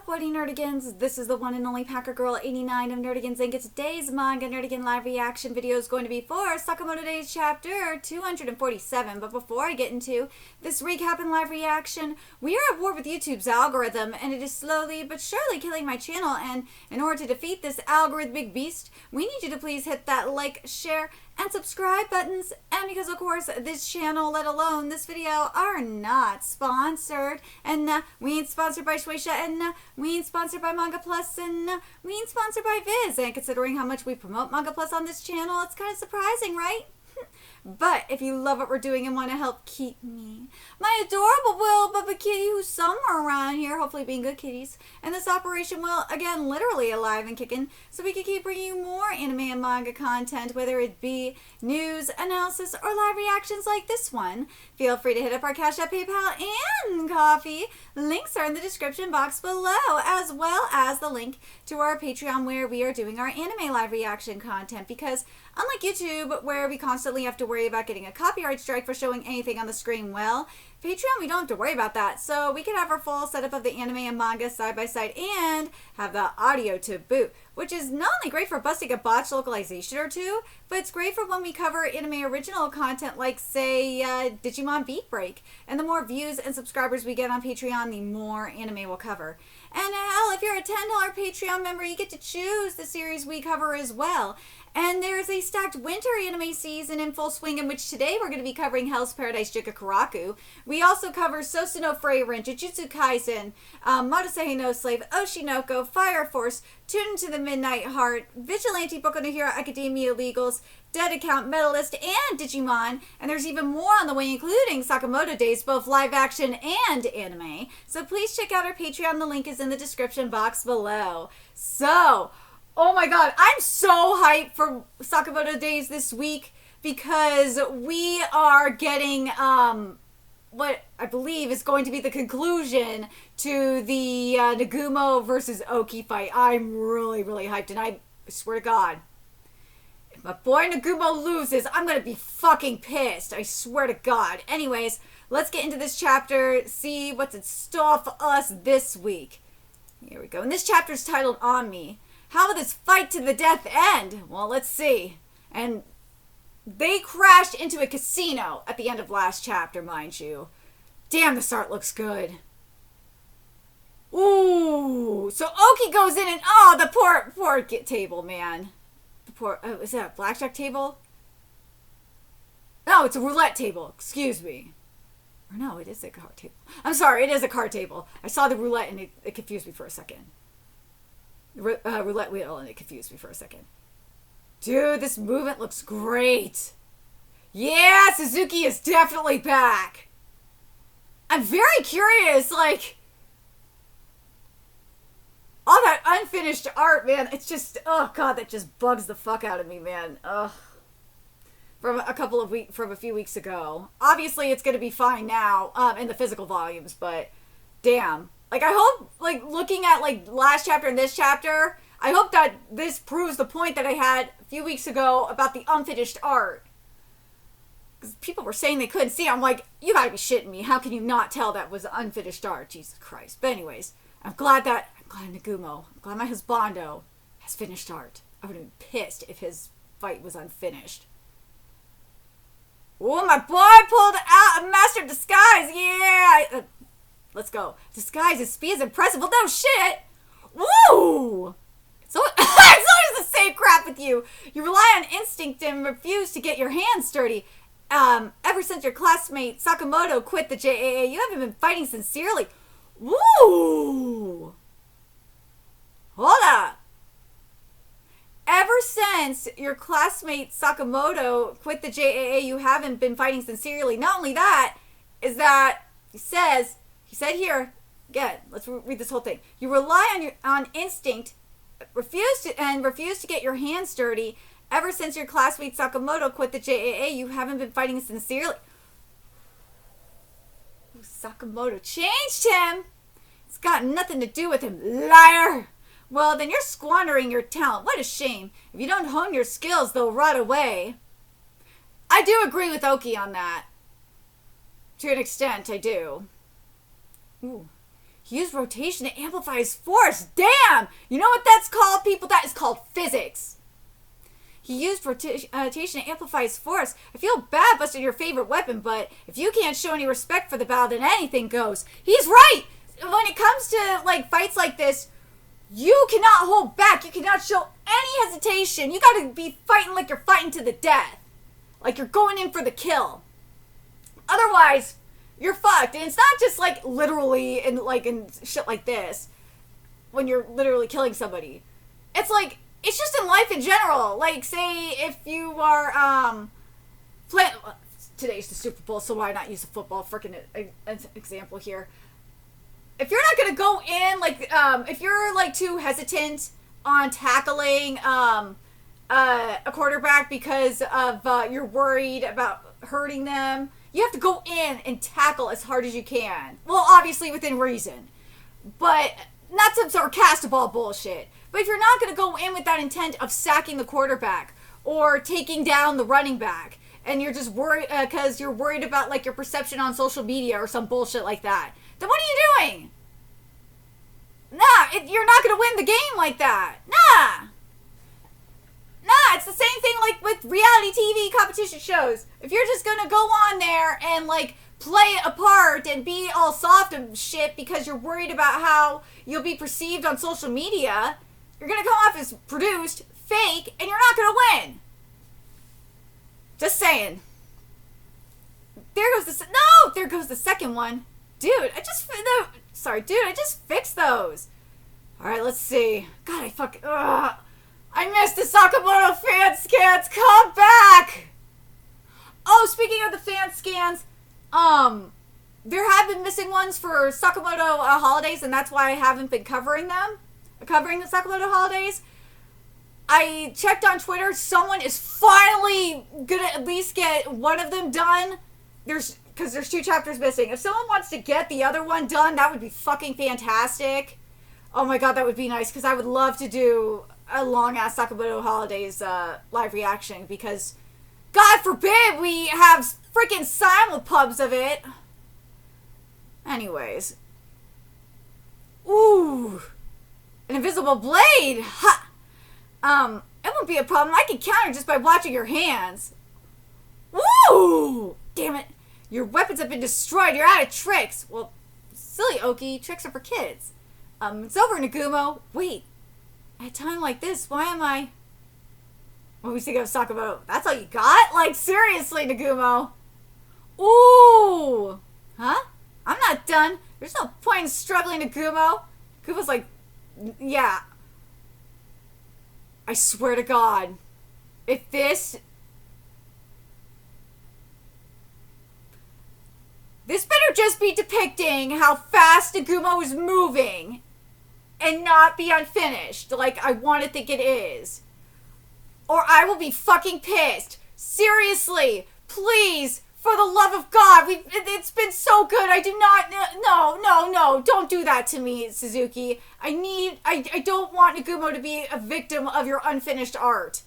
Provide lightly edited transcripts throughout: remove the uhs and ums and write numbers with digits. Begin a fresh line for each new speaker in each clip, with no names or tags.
up, Whitey Nerdigans? This is the one and only Packer Girl 89 of Nerdigans, and today's Manga Nerdigan live reaction video is going to be for Sakamoto Days chapter 247. But before I get into this recap and live reaction, we are at war with YouTube's algorithm, and it is slowly but surely killing my channel. And in order to defeat this algorithmic beast, we need you to please hit that like, share, and subscribe buttons. And because of course this channel, let alone this video, are not sponsored, and we ain't sponsored by Shueisha, and we ain't sponsored by Manga Plus, and we ain't sponsored by Viz. And considering how much we promote Manga Plus on this channel, it's kind of surprising, right? But if you love what we're doing and want to help keep me, my adorable Will Bubba Kitty, who's somewhere around here, hopefully being good kitties, and this operation will, again, literally alive and kicking, so we can keep bringing you more anime and manga content, whether it be news, analysis, or live reactions like this one. Feel free to hit up our Cash App, PayPal, and Coffee. Links are in the description box below, as well as the link to our Patreon where we are doing our anime live reaction content, because unlike YouTube, where we constantly have to worry about getting a copyright strike for showing anything on the screen, well, Patreon, we don't have to worry about that. So we can have our full setup of the anime and manga side by side and have the audio to boot, which is not only great for busting a botched localization or two, but it's great for when we cover anime original content like, say, Digimon Beat Break. And the more views and subscribers we get on Patreon, the more anime we'll cover. And hell, if you're a $10 Patreon member, you get to choose the series we cover as well. And there's a stacked winter anime season in full swing, in which today we're going to be covering Hell's Paradise Jikakuraku. We also cover Sosu no Frieren, Jujutsu Kaisen, Marusehi no Slave, Oshinoko, Fire Force, Tune into the Midnight Heart, Vigilante Boku no Hero Academia Legals, Dead Account Medalist, and Digimon. And there's even more on the way, including Sakamoto Days, both live action and anime. So please check out our Patreon. The link is in the description box below. So, oh my god, I'm so hyped for Sakamoto Days this week, because we are getting what I believe is going to be the conclusion to the Nagumo versus Oki fight. I'm really, really hyped, and I swear to God, if my boy Nagumo loses, I'm going to be fucking pissed. I swear to God. Anyways, let's get into this chapter, see what's in store for us this week. Here we go. And this chapter is titled On Me. How will this fight to the death end? Well, let's see. And they crashed into a casino at the end of last chapter, mind you. Damn, this art looks good. Ooh. So Oki goes in and, oh, the poor table, man. The poor, oh, is that a blackjack table? No, it's a roulette table. Excuse me. Or no, it is a card table. I'm sorry, it is a card table. I saw the roulette and it confused me for a second. Roulette wheel, and it confused me for a second. Dude, this movement looks great. Yeah, Suzuki is definitely back. I'm very curious, like, all that unfinished art, man. It's just, oh god, that just bugs the fuck out of me, man. Ugh. From a few weeks ago. Obviously, it's gonna be fine now, in the physical volumes, but damn. Like, I hope, like, looking at, like, last chapter and this chapter, I hope that this proves the point that I had a few weeks ago about the unfinished art. Because people were saying they couldn't see it. I'm like, you gotta be shitting me. How can you not tell that was unfinished art? Jesus Christ. But anyways, I'm glad Nagumo, I'm glad my husbando has finished art. I would have been pissed if his fight was unfinished. Oh, my boy pulled out a Master of Disguise. Yeah. Let's go. Disguise his speed is impressive. Well, no shit. Woo! So it's always the same crap with you. You rely on instinct and refuse to get your hands dirty. Ever since your classmate Sakamoto quit the JAA, you haven't been fighting sincerely. Woo! Hold up. Ever since your classmate Sakamoto quit the JAA, you haven't been fighting sincerely. Not only that, is that he said here, again, let's read this whole thing. You rely on instinct, refuse to get your hands dirty. Ever since your classmate Sakamoto quit the JAA, you haven't been fighting sincerely. Ooh, Sakamoto changed him. It's got nothing to do with him, liar. Well, then you're squandering your talent. What a shame. If you don't hone your skills, they'll rot away. I do agree with Oki on that. To an extent, I do. Ooh. He used rotation to amplify his force. Damn! You know what that's called, people? That is called physics. He used rotation to amplify his force. I feel bad busting your favorite weapon, but if you can't show any respect for the battle, then anything goes. He's right! When it comes to, like, fights like this, you cannot hold back. You cannot show any hesitation. You gotta be fighting like you're fighting to the death. Like you're going in for the kill. Otherwise, you're fucked. And it's not just, like, literally in shit like this, when you're literally killing somebody. It's like, it's just in life in general. Like, say, if you are, today's the Super Bowl, so why not use a football freaking example here? If you're not gonna go in, like, if you're, like, too hesitant on tackling, a quarterback because of, you're worried about hurting them, you have to go in and tackle as hard as you can. Well, obviously within reason. But not some sarcastic ball bullshit. But if you're not going to go in with that intent of sacking the quarterback or taking down the running back, and you're just worried because you're worried about, like, your perception on social media or some bullshit like that, then what are you doing? Nah, you're not going to win the game like that. Nah, it's the same thing like with reality TV competition shows. If you're just gonna go on there and, like, play a part and be all soft and shit because you're worried about how you'll be perceived on social media, you're gonna come off as produced, fake, and you're not gonna win. Just saying. There goes the second one. Dude, I just fixed those. Alright, let's see. God, I missed the Sakamoto fan scans. Come back! Oh, speaking of the fan scans, there have been missing ones for Sakamoto holidays, and that's why I haven't been covering the Sakamoto holidays. I checked on Twitter. Someone is finally gonna at least get one of them done. Because there's 2 chapters missing. If someone wants to get the other one done, that would be fucking fantastic. Oh my god, that would be nice, because I would love to do a long-ass Sakamoto Holidays live reaction, because God forbid we have freaking simulpubs of it. Anyways. Ooh. An invisible blade! Ha! It won't be a problem. I can counter just by watching your hands. Woo! Damn it. Your weapons have been destroyed. You're out of tricks. Well, silly Oki. Tricks are for kids. It's over, Nagumo. Wait. At a time like this, why am I... What we think of Sakamoto? That's all you got? Like, seriously, Nagumo. Ooh. Huh? I'm not done. There's no point in struggling, Nagumo. Nagumo's like, yeah. I swear to God. If this better just be depicting how fast Nagumo is moving and not be unfinished like I want to think it is. Or I will be fucking pissed. Seriously, please, for the love of God, it's been so good. I do not, no, don't do that to me, Suzuki. I don't want Nagumo to be a victim of your unfinished art.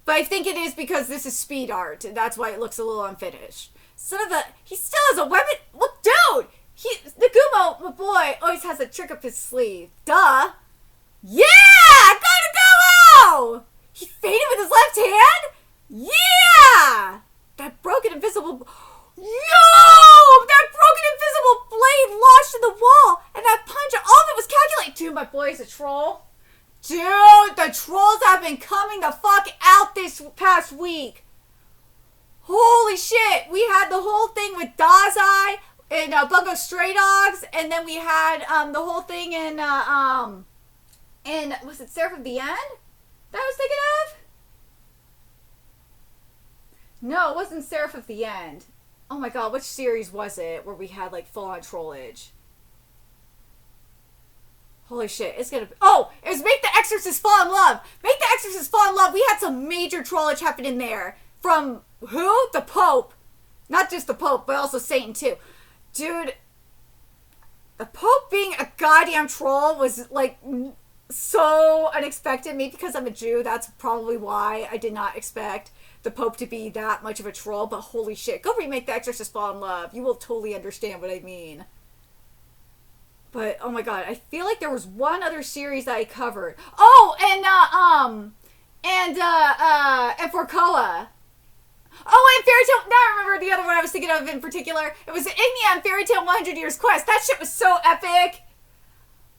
But I think it is because this is speed art. That's why it looks a little unfinished. He still has a weapon. Well, dude, Nagumo, my boy, always has a trick up his sleeve. Duh. Yeah, go Nagumo! He faded with his left hand? Yeah! That broken invisible... Yo! That broken invisible blade lodged in the wall, and that punch, all of it was calculated. Dude, my boy's a troll. Dude, the trolls have been coming the fuck out this past week. Holy shit! We had the whole thing with Dazai and Bungo Stray Dogs, and then we had the whole thing in was it Seraph of the End that I was thinking of? No, it wasn't Seraph of the End. Oh my god, which series was it where we had, like, full-on trollage? Holy shit, it's gonna be... Oh! It was Make the Exorcist Fall in Love! Make the Exorcist Fall in Love! We had some major trollage happen in there. From who? The Pope. Not just the Pope, but also Satan, too. Dude, the Pope being a goddamn troll was, like, so unexpected. Maybe because I'm a Jew, that's probably why I did not expect the Pope to be that much of a troll. But holy shit, go remake The Exorcist Fall in Love. You will totally understand what I mean. But oh my god, I feel like there was one other series that I covered. Oh, and for Koa. Oh, and Fairy Tail. Now I remember the other one I was thinking of in particular. It was Ignia and Fairy Tail 100 Years Quest. That shit was so epic.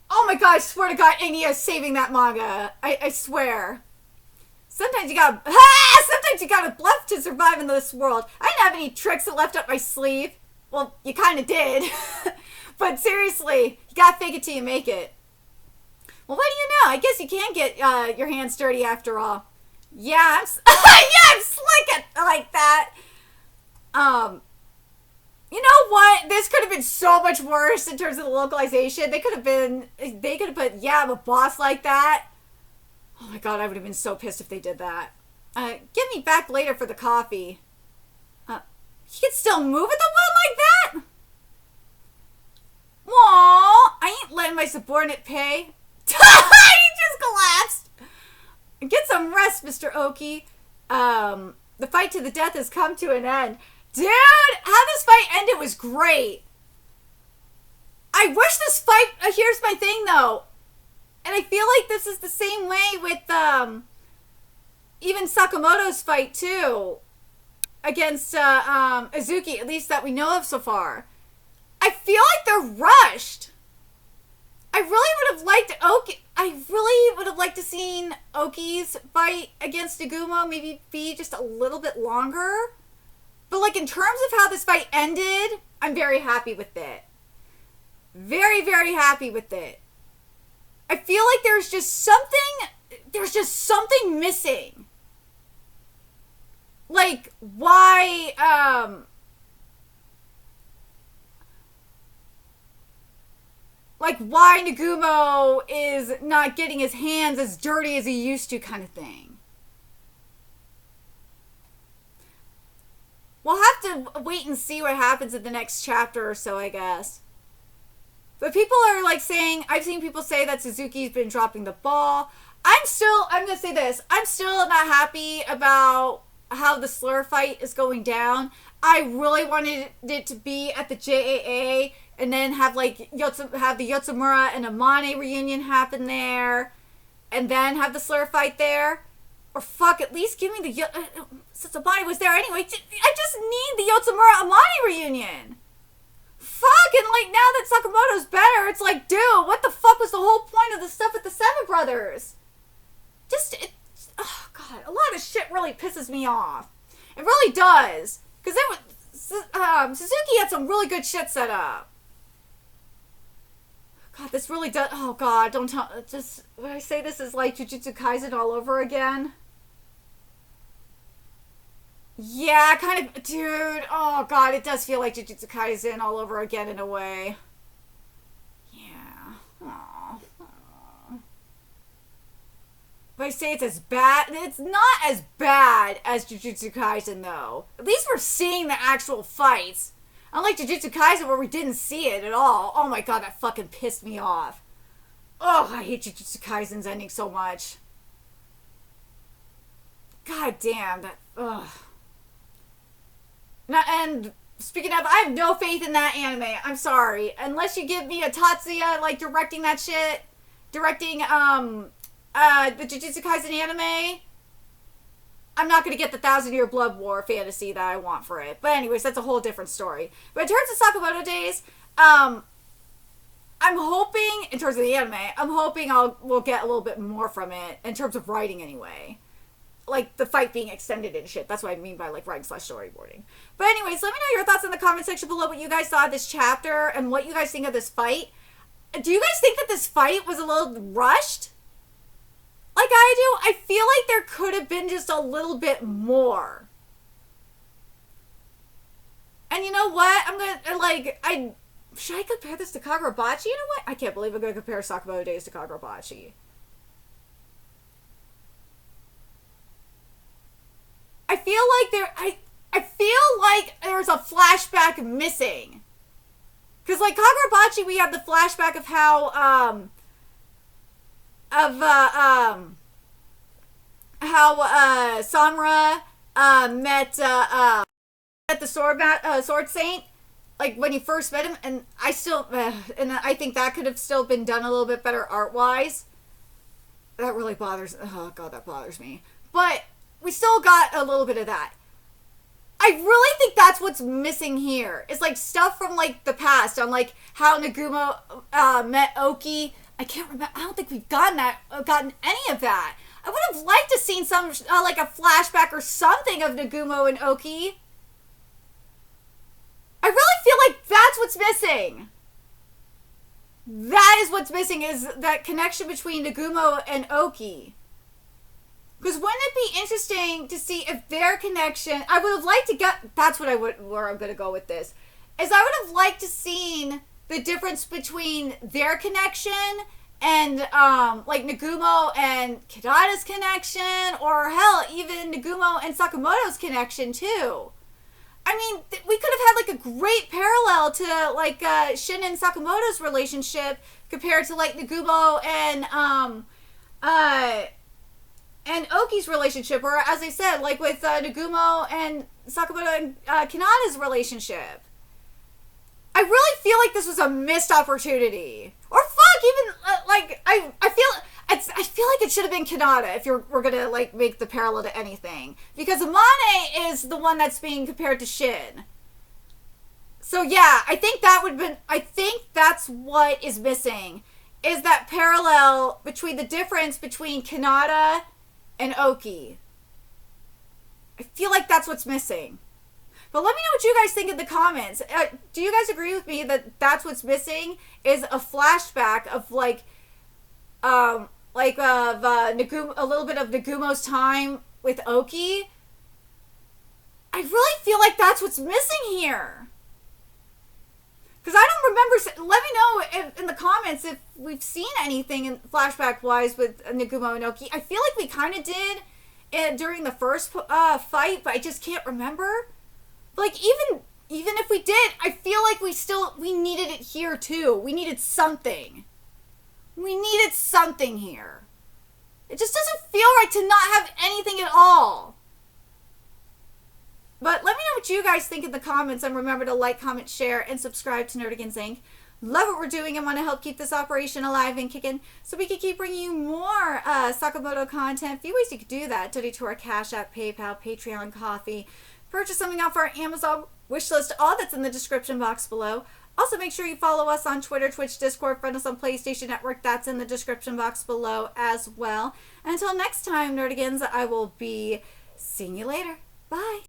Oh my god, I swear to god, Ignia is saving that manga. I swear. Sometimes you gotta bluff to survive in this world. I didn't have any tricks that left up my sleeve. Well, you kinda did. But seriously, you gotta fake it till you make it. Well, what do you know? I guess you can get your hands dirty after all. Yeah, I'm slick like that. You know what? This could have been so much worse in terms of the localization. They could have put, yeah, I'm a boss like that. Oh my god, I would have been so pissed if they did that. Get me back later for the coffee. He can still move at the will like that? Aww, I ain't letting my subordinate pay. He just collapsed. Get some rest, Mr. Oki. The fight to the death has come to an end. Dude, how this fight ended was great. I wish this fight... here's my thing, though. And I feel like this is the same way with, even Sakamoto's fight, too. Against, Azuki, at least that we know of so far. I feel like they're rushed. I really would have liked to seen Oki's fight against Nagumo maybe be just a little bit longer. But like in terms of how this fight ended, I'm very happy with it. Very, very happy with it. I feel like there's just something missing. Like why Nagumo is not getting his hands as dirty as he used to, kind of thing. We'll have to wait and see what happens in the next chapter or so, I guess. But people are like saying, I've seen people say that Suzuki's been dropping the ball. I'm gonna say this, I'm still not happy about how the slur fight is going down. I really wanted it to be at the JAA and then have like the Yotsumura and Amane reunion happen there, and then have the slur fight there. Or fuck, at least give me the since Amane was there anyway. I just need the Yotsumura Amane reunion. Fuck, and like now that Sakamoto's better, it's like, dude, what the fuck was the whole point of the stuff with the Seven Brothers? Oh god, a lot of shit really pisses me off. It really does, because Suzuki had some really good shit set up. God, this really does. Oh god, don't tell. Just when I say this is like Jujutsu Kaisen all over again. Yeah, kind of, dude. Oh god, it does feel like Jujutsu Kaisen all over again in a way. Yeah. Aww. But I say it's as bad. It's not as bad as Jujutsu Kaisen, though. At least we're seeing the actual fights. Unlike Jujutsu Kaisen, where we didn't see it at all. Oh my god, that fucking pissed me off. Oh, I hate Jujutsu Kaisen's ending so much. God damn, that... Ugh. Now, and speaking of, I have no faith in that anime. I'm sorry. Unless you give me a Tatsuya, like, directing that shit. Directing, the Jujutsu Kaisen anime. I'm not going to get the 1,000-Year Blood War fantasy that I want for it. But anyways, that's a whole different story. But in terms of Sakamoto Days, I'm hoping, in terms of the anime, I'm hoping we'll get a little bit more from it, in terms of writing anyway. Like, the fight being extended and shit. That's what I mean by, like, writing/storyboarding. But anyways, let me know your thoughts in the comment section below, what you guys thought of this chapter, and what you guys think of this fight. Do you guys think that this fight was a little rushed? Like I do? I feel like there could have been just a little bit more. And you know what? I'm gonna, like, should I compare this to Kagurabachi? You know what? I can't believe I'm gonna compare Sakamoto Days to Kagurabachi. I feel like there's a flashback missing. Because, like, Kagurabachi, we have the flashback of how, Samura met the Sword Saint, like when you first met him, and I still, and I think that could have still been done a little bit better art-wise. That really bothers, oh god, that bothers me. But we still got a little bit of that. I really think that's what's missing here. It's like stuff from like the past on like how Nagumo met Oki. I can't remember. I don't think we've gotten any of that. I would have liked to seen some like a flashback or something of Nagumo and Oki. I really feel like that's what's missing. That is what's missing, is that connection between Nagumo and Oki. Because wouldn't it be interesting to see if their connection... I would have liked to get... That's where I'm going to go with this. Is I would have liked to seen the difference between their connection and like Nagumo and Kidada's connection, or hell, even Nagumo and Sakamoto's connection too. I mean, we could have had like a great parallel to like Shin and Sakamoto's relationship compared to like Nagumo and Oki's relationship, or as I said, like with Nagumo and Sakamoto and Kanada's relationship. I really feel like this was a missed opportunity. Or fuck, even like I feel like it should have been Kanada if we're gonna like make the parallel to anything, because Amane is the one that's being compared to Shin. So yeah, I think that's what is missing, is that parallel between the difference between Kanada and Oki. I feel like that's what's missing. But let me know what you guys think in the comments. Do you guys agree with me that that's what's missing, is a flashback of like Nagumo, a little bit of Nagumo's time with Oki? I really feel like that's what's missing here. Because I don't remember. Let me know in the comments if we've seen anything in flashback-wise with Nagumo and Oki. I feel like we kind of did during the first fight, but I just can't remember. Like, even if we did, I feel like we needed it here too. We needed something. We needed something here. It just doesn't feel right to not have anything at all. But let me know what you guys think in the comments, and remember to like, comment, share, and subscribe to Nerdigans Inc. Love what we're doing and want to help keep this operation alive and kicking so we can keep bringing you more Sakamoto content. A few ways you could do that: donate to our Cash App, PayPal, Patreon, Coffee, purchase something off our Amazon wishlist. All that's in the description box below. Also, make sure you follow us on Twitter, Twitch, Discord, friend us on PlayStation Network. That's in the description box below as well. And until next time, Nerdigans, I will be seeing you later. Bye.